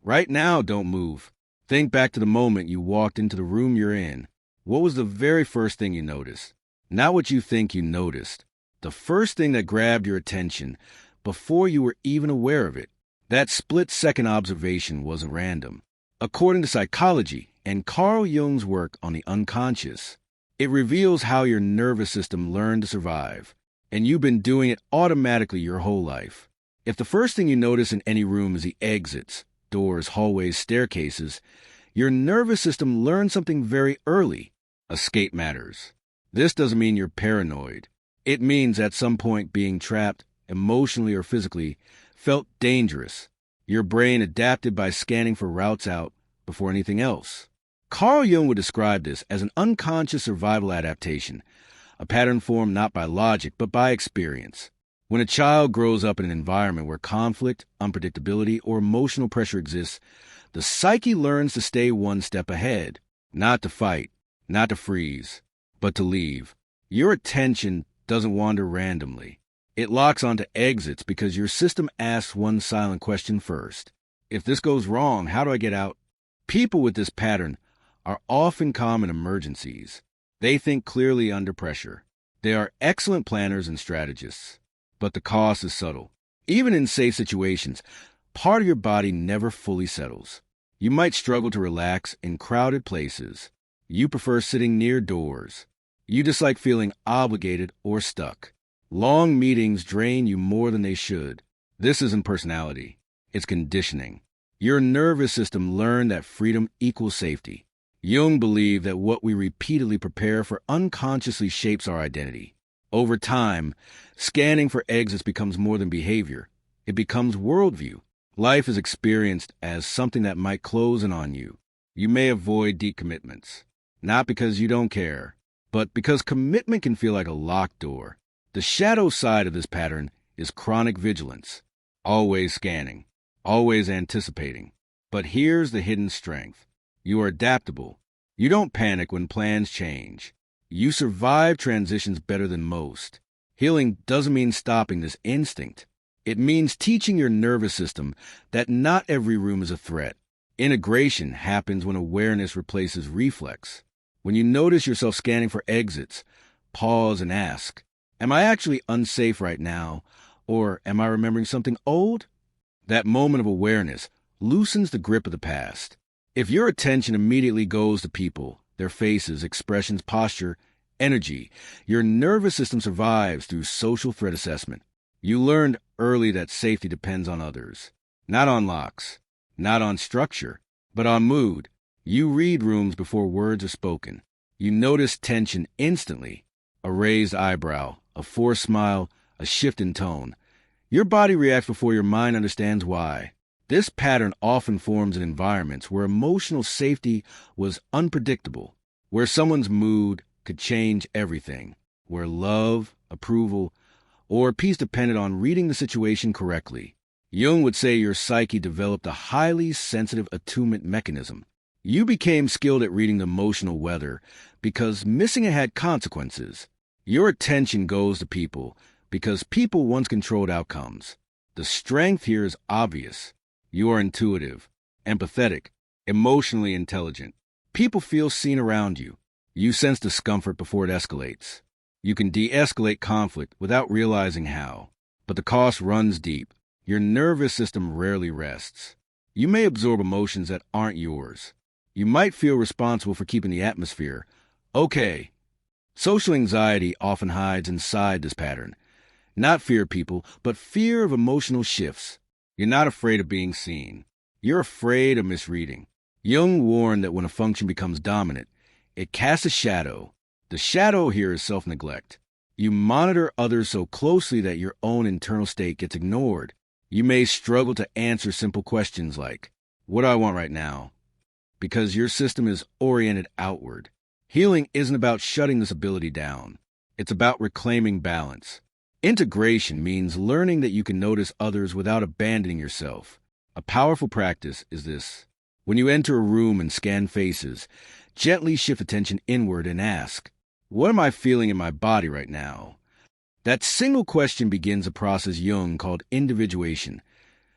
Right now, don't move. Think back to the moment you walked into the room you're in. What was the very first thing you noticed? Not what you think you noticed. The first thing that grabbed your attention before you were even aware of it. That split-second observation wasn't random. According to psychology and Carl Jung's work on the unconscious, it reveals how your nervous system learned to survive, and you've been doing it automatically your whole life. If the first thing you notice in any room is the exits, doors, hallways, staircases, your nervous system learned something very early. Escape matters. This doesn't mean you're paranoid. It means at some point being trapped, emotionally or physically, felt dangerous. Your brain adapted by scanning for routes out before anything else. Carl Jung would describe this as an unconscious survival adaptation, a pattern formed not by logic but by experience. When a child grows up in an environment where conflict, unpredictability, or emotional pressure exists, the psyche learns to stay one step ahead, not to fight, not to freeze, but to leave. Your attention doesn't wander randomly. It locks onto exits because your system asks one silent question first. If this goes wrong, how do I get out? People with this pattern are often calm in emergencies. They think clearly under pressure. They are excellent planners and strategists. But the cost is subtle. Even in safe situations, part of your body never fully settles. You might struggle to relax in crowded places. You prefer sitting near doors. You dislike feeling obligated or stuck. Long meetings drain you more than they should. This isn't personality. It's conditioning. Your nervous system learned that freedom equals safety. Jung believed that what we repeatedly prepare for unconsciously shapes our identity. Over time, scanning for exits becomes more than behavior. It becomes worldview. Life is experienced as something that might close in on you. You may avoid deep commitments, not because you don't care, but because commitment can feel like a locked door. The shadow side of this pattern is chronic vigilance, always scanning, always anticipating. But here's the hidden strength. You are adaptable. You don't panic when plans change. You survive transitions better than most. Healing doesn't mean stopping this instinct. It means teaching your nervous system that not every room is a threat. Integration happens when awareness replaces reflex. When you notice yourself scanning for exits, pause and ask, am I actually unsafe right now, or am I remembering something old? That moment of awareness loosens the grip of the past. If your attention immediately goes to people, their faces, expressions, posture, energy, your nervous system survives through social threat assessment. You learned early that safety depends on others, not on locks, not on structure, but on mood. You read rooms before words are spoken. You notice tension instantly, a raised eyebrow, a forced smile, a shift in tone. Your body reacts before your mind understands why. This pattern often forms in environments where emotional safety was unpredictable, where someone's mood could change everything, where love, approval, or peace depended on reading the situation correctly. Jung would say your psyche developed a highly sensitive attunement mechanism. You became skilled at reading the emotional weather because missing it had consequences. Your attention goes to people because people once controlled outcomes. The strength here is obvious. You are intuitive, empathetic, emotionally intelligent. People feel seen around you. You sense discomfort before it escalates. You can de-escalate conflict without realizing how. But the cost runs deep. Your nervous system rarely rests. You may absorb emotions that aren't yours. You might feel responsible for keeping the atmosphere okay. Social anxiety often hides inside this pattern. Not fear of people, but fear of emotional shifts. You're not afraid of being seen. You're afraid of misreading. Jung warned that when a function becomes dominant, it casts a shadow. The shadow here is self-neglect. You monitor others so closely that your own internal state gets ignored. You may struggle to answer simple questions like, what do I want right now? Because your system is oriented outward. Healing isn't about shutting this ability down. It's about reclaiming balance. Integration means learning that you can notice others without abandoning yourself. A powerful practice is this. When you enter a room and scan faces, gently shift attention inward and ask, what am I feeling in my body right now? That single question begins a process Jung called individuation.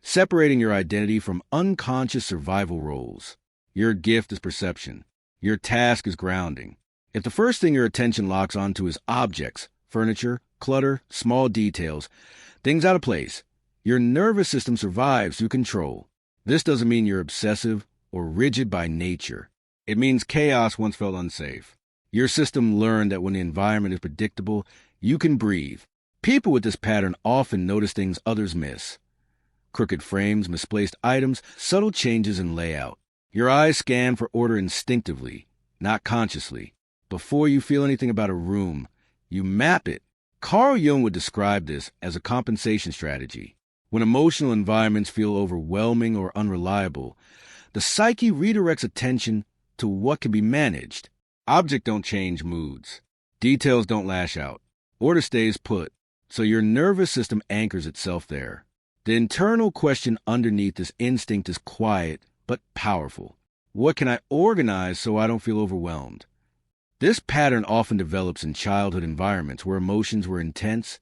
separating your identity from unconscious survival roles. Your gift is perception. Your task is grounding. If the first thing your attention locks onto is objects, furniture, clutter, small details, things out of place, your nervous system survives through control. This doesn't mean you're obsessive or rigid by nature. It means chaos once felt unsafe. Your system learned that when the environment is predictable, you can breathe. People with this pattern often notice things others miss. Crooked frames, misplaced items, subtle changes in layout. Your eyes scan for order instinctively, not consciously. Before you feel anything about a room, you map it. Carl Jung would describe this as a compensation strategy. When emotional environments feel overwhelming or unreliable, the psyche redirects attention to what can be managed. Objects don't change moods. Details don't lash out. Order stays put, so your nervous system anchors itself there. The internal question underneath this instinct is quiet but powerful. What can I organize so I don't feel overwhelmed? This pattern often develops in childhood environments where emotions were intense,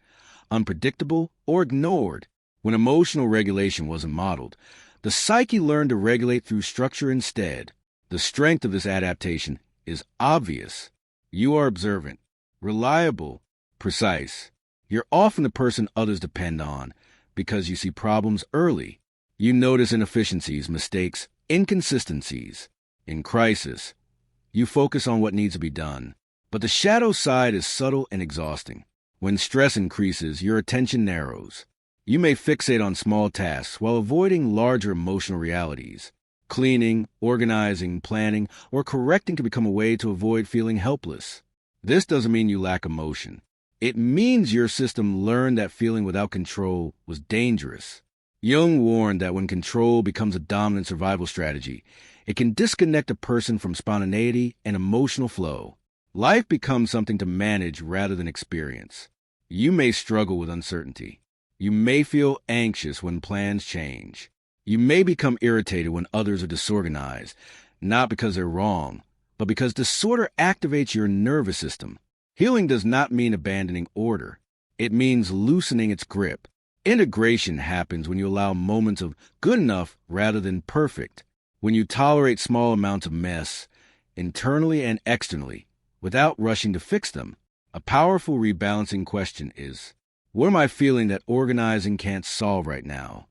unpredictable, or ignored. When emotional regulation wasn't modeled, the psyche learned to regulate through structure instead. The strength of this adaptation is obvious. You are observant, reliable, precise. You're often the person others depend on because you see problems early. You notice inefficiencies, mistakes, inconsistencies. In crisis, you focus on what needs to be done. But the shadow side is subtle and exhausting. When stress increases, your attention narrows. You may fixate on small tasks while avoiding larger emotional realities. Cleaning, organizing, planning, or correcting can become a way to avoid feeling helpless. This doesn't mean you lack emotion. It means your system learned that feeling without control was dangerous. Jung warned that when control becomes a dominant survival strategy, it can disconnect a person from spontaneity and emotional flow. Life becomes something to manage rather than experience. You may struggle with uncertainty. You may feel anxious when plans change. You may become irritated when others are disorganized, not because they're wrong, but because disorder activates your nervous system. Healing does not mean abandoning order. It means loosening its grip. Integration happens when you allow moments of good enough rather than perfect, when you tolerate small amounts of mess, internally and externally, without rushing to fix them. A powerful rebalancing question is, what am I feeling that organizing can't solve right now?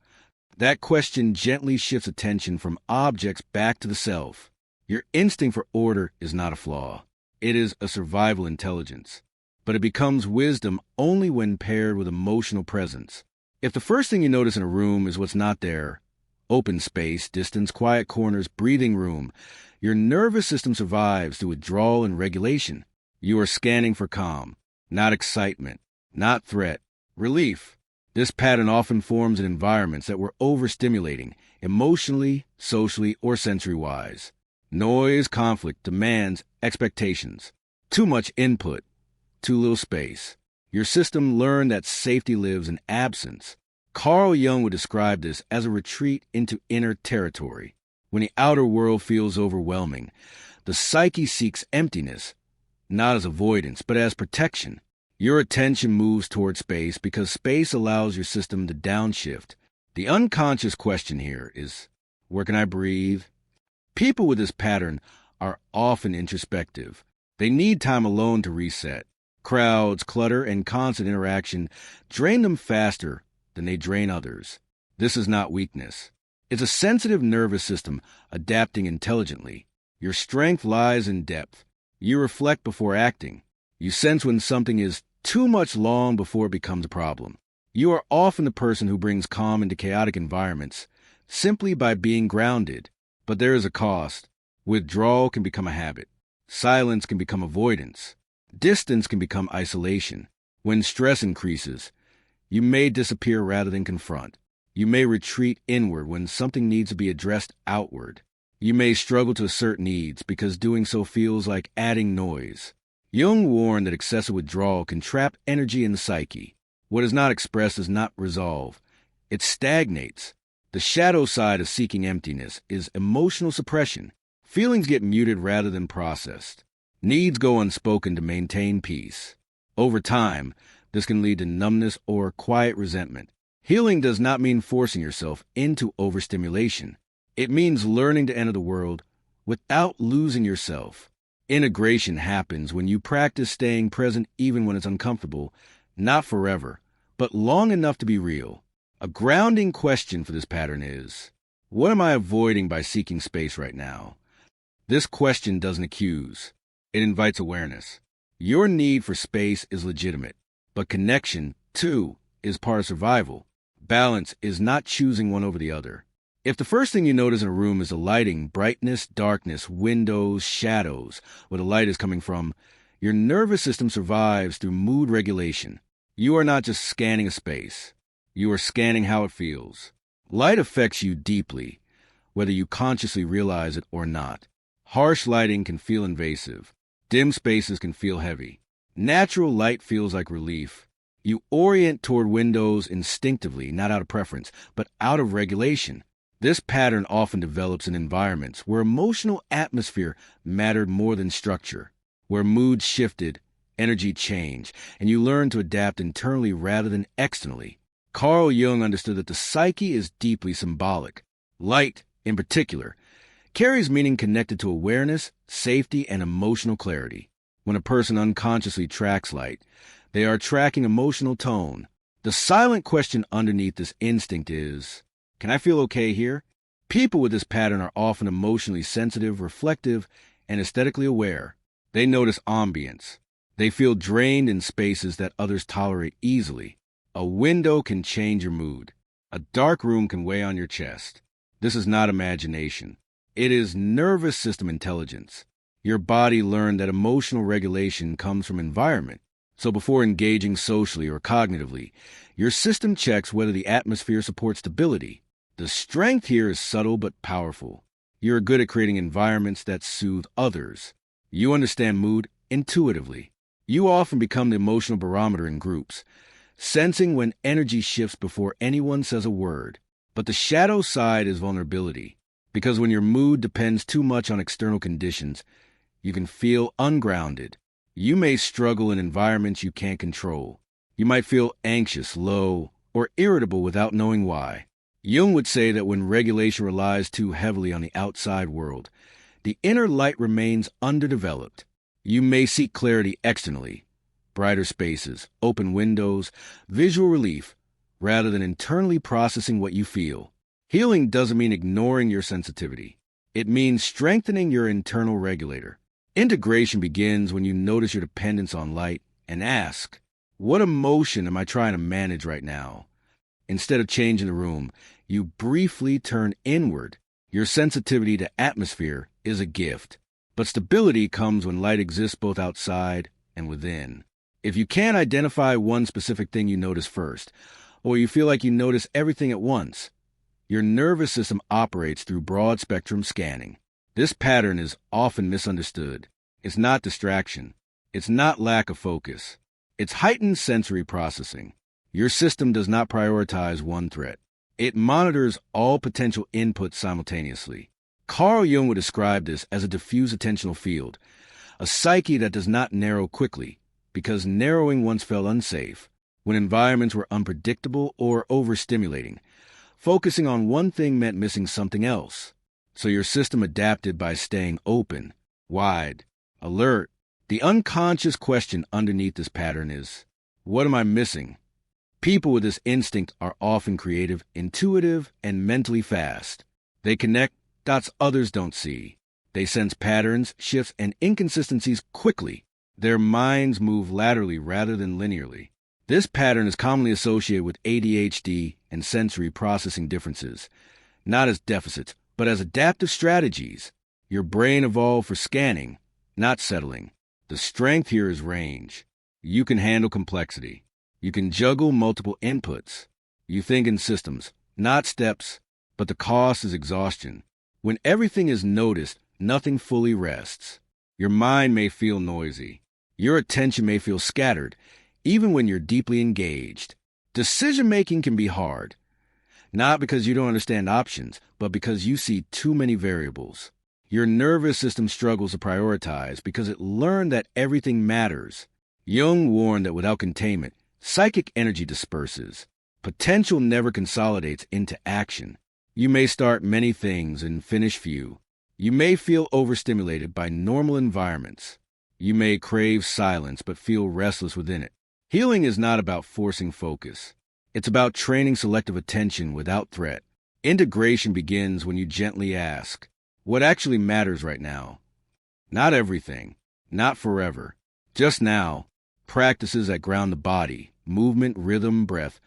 That question gently shifts attention from objects back to the self. Your instinct for order is not a flaw. It is a survival intelligence. But it becomes wisdom only when paired with emotional presence. If the first thing you notice in a room is what's not there, open space, distance, quiet corners, breathing room, your nervous system survives through withdrawal and regulation. You are scanning for calm, not excitement, not threat, relief. This pattern often forms in environments that were overstimulating, emotionally, socially, or sensory-wise. Noise, conflict, demands, expectations. Too much input, too little space. Your system learned that safety lives in absence. Carl Jung would describe this as a retreat into inner territory. When the outer world feels overwhelming, the psyche seeks emptiness, not as avoidance, but as protection. Your attention moves toward space because space allows your system to downshift. The unconscious question here is, where can I breathe? People with this pattern are often introspective. They need time alone to reset. Crowds, clutter, and constant interaction drain them faster than they drain others. This is not weakness. It's a sensitive nervous system adapting intelligently. Your strength lies in depth. You reflect before acting. You sense when something is too much long before it becomes a problem. You are often the person who brings calm into chaotic environments simply by being grounded. But there is a cost. Withdrawal can become a habit. Silence can become avoidance. Distance can become isolation. When stress increases, you may disappear rather than confront. You may retreat inward when something needs to be addressed outward. You may struggle to assert needs because doing so feels like adding noise. Jung warned that excessive withdrawal can trap energy in the psyche. What is not expressed does not resolve. It stagnates. The shadow side of seeking emptiness is emotional suppression. Feelings get muted rather than processed. Needs go unspoken to maintain peace. Over time, this can lead to numbness or quiet resentment. Healing does not mean forcing yourself into overstimulation. It means learning to enter the world without losing yourself. Integration happens when you practice staying present even when it's uncomfortable, not forever, but long enough to be real. A grounding question for this pattern is, what am I avoiding by seeking space right now? This question doesn't accuse. It invites awareness. Your need for space is legitimate, but connection, too, is part of survival. Balance is not choosing one over the other. If the first thing you notice in a room is the lighting, brightness, darkness, windows, shadows, where the light is coming from, your nervous system survives through mood regulation. You are not just scanning a space. You are scanning how it feels. Light affects you deeply, whether you consciously realize it or not. Harsh lighting can feel invasive. Dim spaces can feel heavy. Natural light feels like relief. You orient toward windows instinctively, not out of preference, but out of regulation. This pattern often develops in environments where emotional atmosphere mattered more than structure, where moods shifted, energy changed, and you learn to adapt internally rather than externally. Carl Jung understood that the psyche is deeply symbolic. Light, in particular, carries meaning connected to awareness, safety, and emotional clarity. When a person unconsciously tracks light, they are tracking emotional tone. The silent question underneath this instinct is, can I feel okay here? People with this pattern are often emotionally sensitive, reflective, and aesthetically aware. They notice ambience. They feel drained in spaces that others tolerate easily. A window can change your mood. A dark room can weigh on your chest. This is not imagination. It is nervous system intelligence. Your body learned that emotional regulation comes from environment. So before engaging socially or cognitively, your system checks whether the atmosphere supports stability. The strength here is subtle but powerful. You're good at creating environments that soothe others. You understand mood intuitively. You often become the emotional barometer in groups, sensing when energy shifts before anyone says a word. But the shadow side is vulnerability, because when your mood depends too much on external conditions, you can feel ungrounded. You may struggle in environments you can't control. You might feel anxious, low, or irritable without knowing why. Jung would say that when regulation relies too heavily on the outside world, the inner light remains underdeveloped. You may seek clarity externally, brighter spaces, open windows, visual relief, rather than internally processing what you feel. Healing doesn't mean ignoring your sensitivity. It means strengthening your internal regulator. Integration begins when you notice your dependence on light and ask, what emotion am I trying to manage right now? Instead of changing the room, you briefly turn inward. Your sensitivity to atmosphere is a gift, but stability comes when light exists both outside and within. If you can't identify one specific thing you notice first, or you feel like you notice everything at once, your nervous system operates through broad-spectrum scanning. This pattern is often misunderstood. It's not distraction. It's not lack of focus. It's heightened sensory processing. Your system does not prioritize one threat. It monitors all potential inputs simultaneously. Carl Jung would describe this as a diffuse attentional field, a psyche that does not narrow quickly, because narrowing once felt unsafe, when environments were unpredictable or overstimulating. Focusing on one thing meant missing something else. So your system adapted by staying open, wide, alert. The unconscious question underneath this pattern is, what am I missing? People with this instinct are often creative, intuitive, and mentally fast. They connect dots others don't see. They sense patterns, shifts, and inconsistencies quickly. Their minds move laterally rather than linearly. This pattern is commonly associated with ADHD and sensory processing differences, not as deficits, but as adaptive strategies. Your brain evolved for scanning, not settling. The strength here is range. You can handle complexity. You can juggle multiple inputs. You think in systems, not steps, but the cost is exhaustion. When everything is noticed, nothing fully rests. Your mind may feel noisy. Your attention may feel scattered, even when you're deeply engaged. Decision-making can be hard, not because you don't understand options, but because you see too many variables. Your nervous system struggles to prioritize because it learned that everything matters. Jung warned that without containment, psychic energy disperses. Potential never consolidates into action. You may start many things and finish few. You may feel overstimulated by normal environments. You may crave silence but feel restless within it. Healing is not about forcing focus. It's about training selective attention without threat. Integration begins when you gently ask, what actually matters right now? Not everything, not forever, just now. Practices that ground the body, movement, rhythm, breath,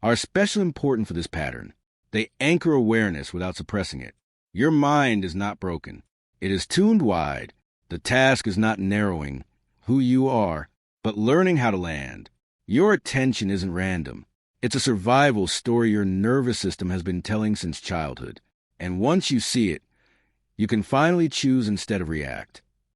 are especially important for this pattern. They anchor awareness without suppressing it. Your mind is not broken. It is tuned wide. The task is not narrowing who you are, but learning how to land. Your attention isn't random. It's a survival story your nervous system has been telling since childhood. And once you see it, you can finally choose instead of react.